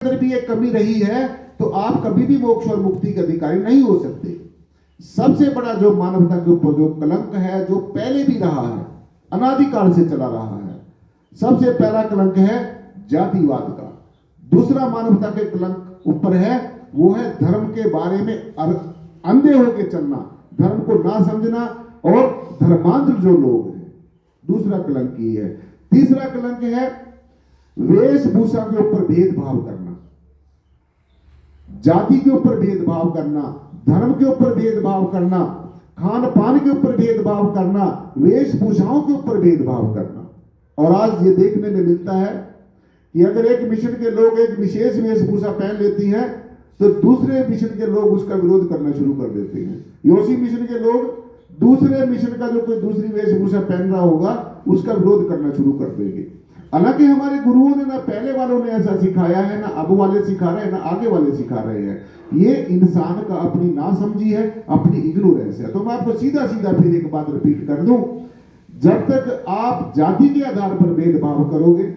अंदर भी एक कमी रही है तो आप कभी भी मोक्ष और मुक्ति के अधिकारी नहीं हो सकते। सबसे बड़ा जो मानवता के ऊपर जो कलंक है, जो पहले भी रहा है, अनादिकाल से चला रहा है, सबसे पहला कलंक है जातिवाद का। दूसरा मानवता के कलंक ऊपर है वो है धर्म के बारे में अंधे होकर चलना, धर्म को ना समझना और धर्मांध जो लोग हैं, दूसरा कलंक ये है। तीसरा कलंक है वेशभूषा के ऊपर भेदभाव करना, जाति के ऊपर भेदभाव करना, धर्म के ऊपर भेदभाव करना, खान पान के ऊपर भेदभाव करना, वेशभूषाओं के ऊपर भेदभाव करना। और आज ये देखने में मिलता है कि अगर एक मिशन के लोग एक विशेष वेशभूषा पहन लेती हैं तो दूसरे मिशन के लोग उसका विरोध करना शुरू कर देते हैं। उसी मिशन के लोग दूसरे मिशन का जो कोई दूसरी वेशभूषा पहन रहा होगा उसका विरोध करना शुरू कर देंगे। हालांकि हमारे गुरुओं ने, ना पहले वालों ने ऐसा सिखाया है, ना अब वाले सिखा रहे हैं, ना आगे वाले सिखा रहे हैं। ये इंसान का अपनी नासमझी है, अपनी इग्नोरेंस है। तो मैं आपको सीधा सीधा फिर एक बात रिपीट कर दूं, जब तक आप जाति के आधार पर भेदभाव करोगे,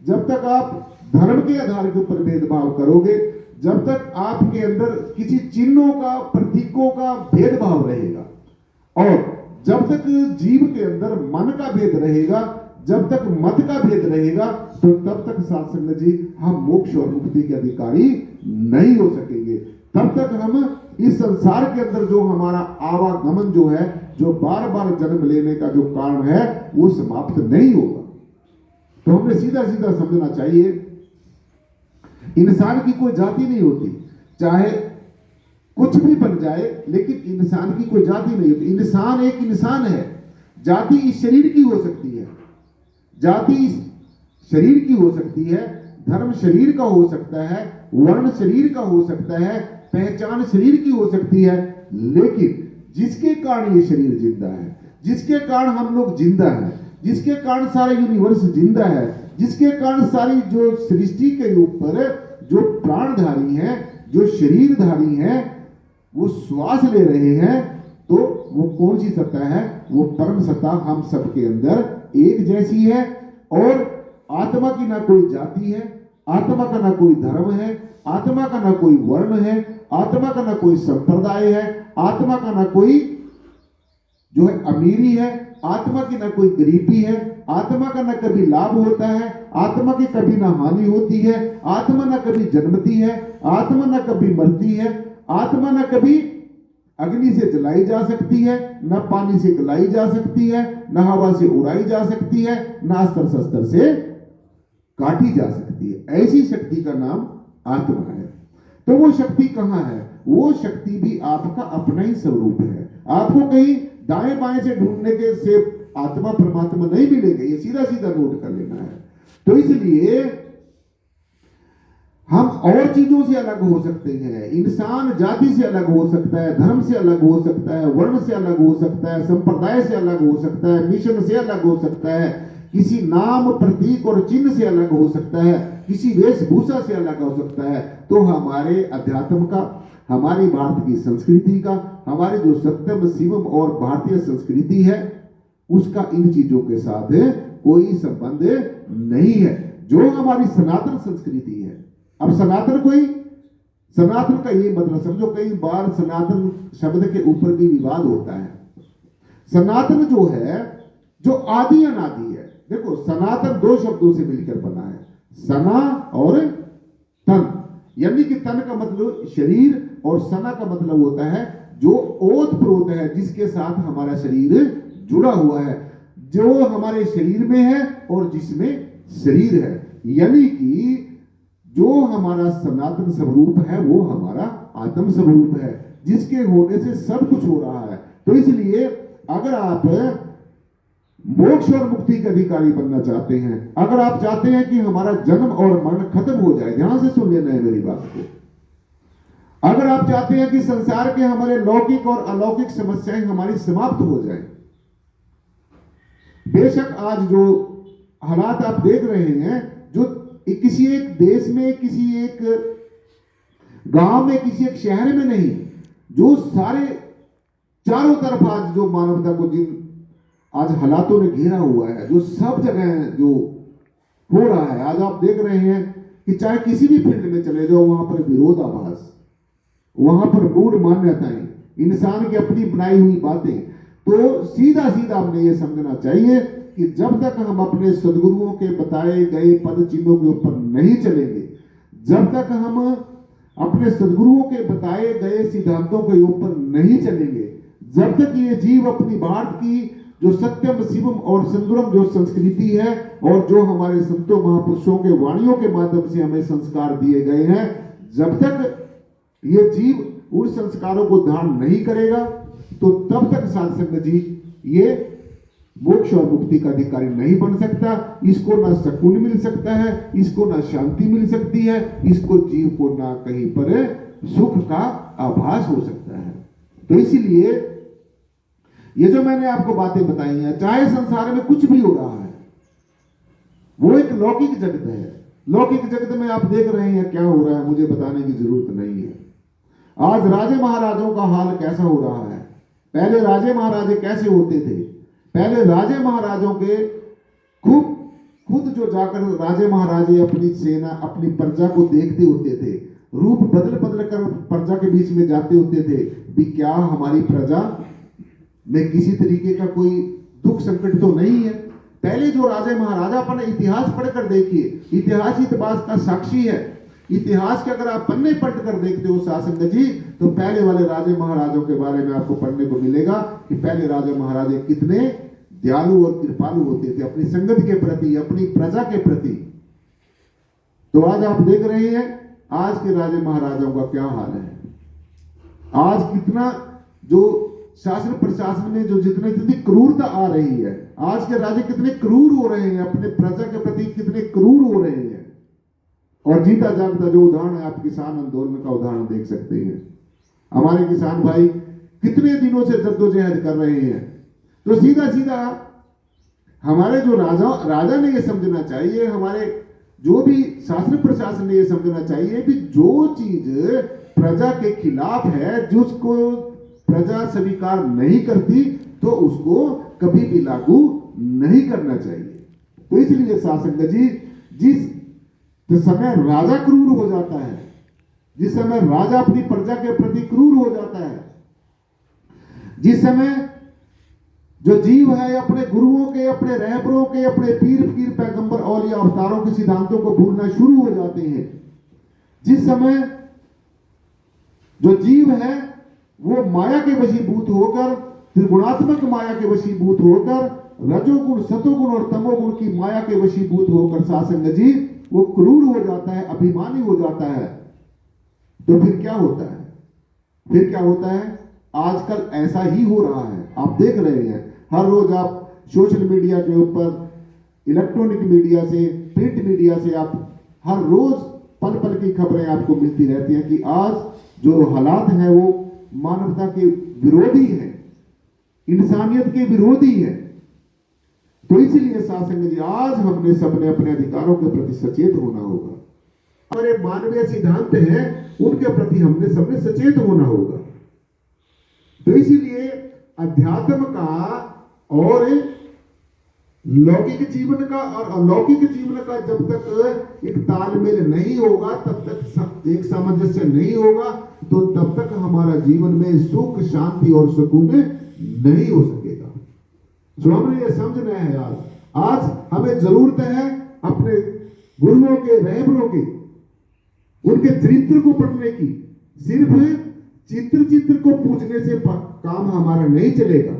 जब तक आप धर्म के आधार के ऊपर भेदभाव करोगे, जब तक आपके अंदर किसी चिन्हों का, प्रतीकों का भेदभाव रहेगा, और जब तक जीव के अंदर मन का भेद रहेगा, जब तक मत का भेद रहेगा, तो तब तक साथ संगत जी हम मोक्ष और मुक्ति के अधिकारी नहीं हो सकेंगे। तब तक हम इस संसार के अंदर जो हमारा आवागमन जो है, जो बार बार जन्म लेने का जो कारण है, वो समाप्त नहीं होगा। तो हमें सीधा सीधा समझना चाहिए, इंसान की कोई जाति नहीं होती, चाहे कुछ भी बन जाए, लेकिन इंसान की कोई जाति नहीं होती। इंसान एक इंसान है। जाति इस शरीर की हो सकती है, जाति इस शरीर की हो सकती है, धर्म शरीर का हो सकता है, वर्ण शरीर का हो सकता है, पहचान शरीर की हो सकती है, लेकिन जिसके कारण ये शरीर जिंदा है, जिसके कारण हम लोग जिंदा हैं, जिसके कारण सारा यूनिवर्स जिंदा है, जिसके कारण सारी जो सृष्टि के ऊपर जो प्राणधारी हैं, जो शरीरधारी हैं, वो श्वास ले रहे हैं, तो वो कौन सी सत्ता है? वो परम सत्ता हम सबके अंदर एक जैसी है। और आत्मा की ना कोई जाति है, आत्मा का ना कोई धर्म है, आत्मा का ना कोई वर्ण है, आत्मा का ना कोई संप्रदाय है, आत्मा का ना कोई जो है अमीरी है, आत्मा की ना कोई गरीबी है, आत्मा का ना कभी लाभ होता है, आत्मा की कभी ना हानि होती है, आत्मा ना कभी जन्मती है, आत्मा ना कभी मरती है, आत्मा ना कभी अग्नि से जलाई जा सकती है, न पानी से गलाई जा सकती है, न हवा से उड़ाई जा सकती है, न अस्त्र शस्त्र से काटी जा सकती है। ऐसी शक्ति का नाम आत्मा है। तो वो शक्ति कहां है? वो शक्ति भी आपका अपना ही स्वरूप है। आपको कहीं दाएं बाएं से ढूंढने के से आत्मा परमात्मा नहीं मिलेगा, ये सीधा सीधा नोट कर लेना है। तो इसलिए हम और चीजों से अलग हो सकते हैं। इंसान जाति से अलग हो सकता है, धर्म से अलग हो सकता है, वर्ण से अलग हो सकता है, संप्रदाय से अलग हो सकता है, मिशन से अलग हो सकता है, किसी नाम, प्रतीक और चिन्ह से अलग हो सकता है, किसी वेशभूषा से अलग हो सकता है। तो हमारे अध्यात्म का, हमारी भारत की संस्कृति का, हमारी जो सत्यम शिवम और भारतीय संस्कृति है, उसका इन चीजों के साथ कोई संबंध नहीं है, जो हमारी सनातन संस्कृति है। अब सनातन का ये मतलब समझो, कई बार सनातन शब्द के ऊपर भी विवाद होता है। सनातन जो है, जो आदि अनादि है। देखो, सनातन दो शब्दों से मिलकर बना है, सना और तन, यानी कि तन का मतलब शरीर और सना का मतलब होता है जो ओत प्रोत है, जिसके साथ हमारा शरीर जुड़ा हुआ है, जो हमारे शरीर में है और जिसमें शरीर है। यानी कि जो हमारा सनातन स्वरूप है वो हमारा आत्म स्वरूप है, जिसके होने से सब कुछ हो रहा है। तो इसलिए अगर आप मोक्ष और मुक्ति के अधिकारी बनना चाहते हैं, अगर आप चाहते हैं कि हमारा जन्म और मरण खत्म हो जाए, ध्यान से सुन लेना है मेरी बात को, अगर आप चाहते हैं कि संसार के हमारे लौकिक और अलौकिक समस्याएं हमारी समाप्त हो जाए, बेशक आज जो हालात आप देख रहे हैं, जो किसी एक देश में, किसी एक गांव में, किसी एक शहर में नहीं, जो सारे चारों तरफ आज जो मानवता को जिन आज हालातों ने घेरा हुआ है, जो सब जगह जो हो रहा है, आज आप देख रहे हैं कि चाहे किसी भी फील्ड में चले जाओ, वहां पर विरोधाभास, वहां पर मूढ़ मान्यताएं, इंसान की अपनी बनाई हुई बातें। तो सीधा सीधा हमने ये समझना चाहिए कि जब तक हम अपने सदगुरुओं के बताए गए पद चिन्हों के ऊपर नहीं चलेंगे, जब तक हम अपने सदगुरुओं के बताए गए सिद्धांतों के ऊपर नहीं चलेंगे, जब तक ये जीव अपनी भारत की जो सत्यम शिवम और संगुरम जो संस्कृति है और जो हमारे संतों महापुरुषों के वाणियों के माध्यम से हमें संस्कार दिए गए हैं, जब तक ये जीव उन संस्कारों को धारण नहीं करेगा, तो तब तक साध संगत जी ये मोक्ष और मुक्ति का अधिकारी नहीं बन सकता। इसको ना सुकून मिल सकता है, इसको ना शांति मिल सकती है, इसको जीव को ना कहीं पर सुख का आभास हो सकता है। तो इसीलिए ये जो मैंने आपको बातें बताई हैं, चाहे संसार में कुछ भी हो रहा है, वो एक लौकिक जगत है। लौकिक जगत में आप देख रहे हैं क्या हो रहा है, मुझे बताने की जरूरत नहीं है। आज राजे महाराजों का हाल कैसा हो रहा है, पहले राजे महाराजे कैसे होते थे। पहले राजे महाराजों के खुद जो जाकर राजे महाराजे अपनी सेना अपनी प्रजा को देखते होते थे, रूप बदल बदल कर प्रजा के बीच में जाते होते थे भी क्या हमारी प्रजा में किसी तरीके का कोई दुख संकट तो नहीं है। पहले जो राजे महाराजा, अपना इतिहास पढ़कर देखिए, इतिहास इस बात का साक्षी है। इतिहास के अगर आप पन्ने पलट कर देखते हो शासन जी, तो पहले वाले राजे महाराजों के बारे में आपको पढ़ने को मिलेगा कि पहले राजे महाराजे कितने दयालु और कृपालु होते थे अपनी संगत के प्रति, अपनी प्रजा के प्रति। तो आज आप देख रहे हैं आज के राजे महाराजाओं का क्या हाल है। आज कितना जो शासन प्रशासन में जो जितनी क्रूरता आ रही है, आज के राजे कितने क्रूर हो रहे हैं, अपने प्रजा के प्रति कितने क्रूर हो रहे हैं। और जीता जागता जो उदाहरण है, आप किसान आंदोलन का उदाहरण देख सकते हैं। हमारे किसान भाई कितने दिनों से जद्दोजहद कर रहे हैं। तो सीधा सीधा हमारे जो राजा ने ये समझना चाहिए, हमारे जो भी शासन प्रशासन ने ये समझना चाहिए कि जो चीज प्रजा के खिलाफ है, जिसको प्रजा स्वीकार नहीं करती, तो उसको कभी भी लागू नहीं करना चाहिए। तो इसलिए शासन जी, जिस समय राजा क्रूर हो जाता है, जिस समय राजा अपनी प्रजा के प्रति क्रूर हो जाता है, जिस समय जो जीव है अपने गुरुओं के, अपने रहबरों के, अपने पीर फकीर पैगंबर औलिया अवतारों के सिद्धांतों को भूलना शुरू हो जाते हैं, जिस समय जो जीव है वो माया के वशीभूत होकर, त्रिगुणात्मक माया के वशीभूत होकर, रजोगुण सतोगुण और तमोगुण की माया के वशीभूत होकर शासन जी वो क्रूर हो जाता है, अभिमानी हो जाता है, तो फिर क्या होता है? फिर क्या होता है? आजकल ऐसा ही हो रहा है। आप देख रहे हैं हर रोज आप सोशल मीडिया के ऊपर, इलेक्ट्रॉनिक मीडिया से, प्रिंट मीडिया से आप हर रोज पल पल की खबरें आपको मिलती रहती हैं कि आज जो हालात हैं वो मानवता के विरोधी है, इंसानियत के विरोधी है। तो इसीलिए शासन जी आज हमने सबने अपने अधिकारों के प्रति सचेत होना होगा। हमारे मानवीय सिद्धांत हैं उनके प्रति हमने सबने सचेत होना होगा। तो इसीलिए अध्यात्म का और लौकिक जीवन का और अलौकिक जीवन का जब तक एक तालमेल नहीं होगा, तब तक एक सामंजस्य नहीं होगा, तो तब तक हमारा जीवन में सुख शांति और सुकून नहीं हो सकेगा। जो हमने ये समझना है आज हमें जरूरत है अपने गुरुओं के, रहबरों के, उनके चरित्र को पढ़ने की। सिर्फ चित्र को पूजने से काम हमारा नहीं चलेगा।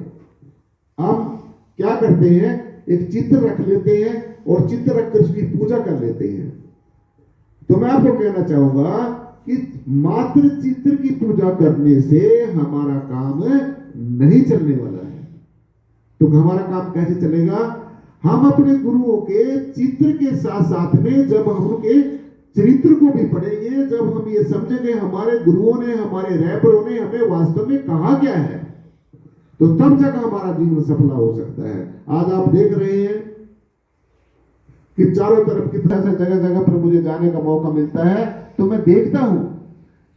हम क्या करते हैं, एक चित्र रख लेते हैं और चित्र रखकर उसकी पूजा कर लेते हैं। तो मैं आपको कहना चाहूंगा कि मात्र चित्र की पूजा करने से हमारा काम नहीं चलने वाला है। तो हमारा काम कैसे चलेगा? हम अपने गुरुओं के चित्र के साथ साथ में जब हम उनके चरित्र को भी पढ़ेंगे, जब हम ये समझेंगे हमारे गुरुओं ने, हमारे रहबरों ने हमें वास्तव में कहा क्या है, तो तब जगह हमारा जीवन सफल हो सकता है। आज आप देख रहे हैं कि चारों तरफ कितना सा जगह जगह पर मुझे जाने का मौका मिलता है, तो मैं देखता हूं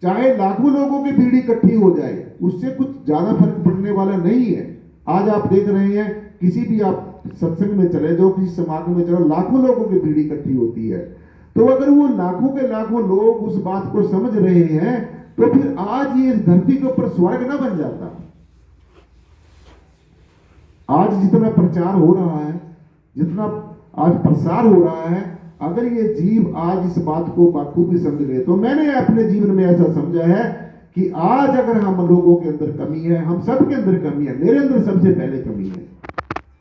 चाहे लाखों लोगों की भीड़ इकट्ठी हो जाए, उससे कुछ ज्यादा फर्क पड़ने वाला नहीं है। आज आप देख रहे हैं किसी भी आप सत्संग में चले जाओ, किसी समागम में चलो, लाखों लोगों की भीड़ इकट्ठी होती है। तो अगर वो लाखों के लाखों लोग उस बात को समझ रहे हैं तो फिर आज ये इस धरती के ऊपर स्वर्ग ना बन जाता। आज जितना प्रचार हो रहा है, जितना आज प्रसार हो रहा है, अगर ये जीव आज इस बात को बाखूबी समझ ले, तो मैंने अपने जीवन में ऐसा समझा है कि आज अगर हम लोगों के अंदर कमी है, हम सब के अंदर कमी है, मेरे अंदर सबसे पहले कमी है।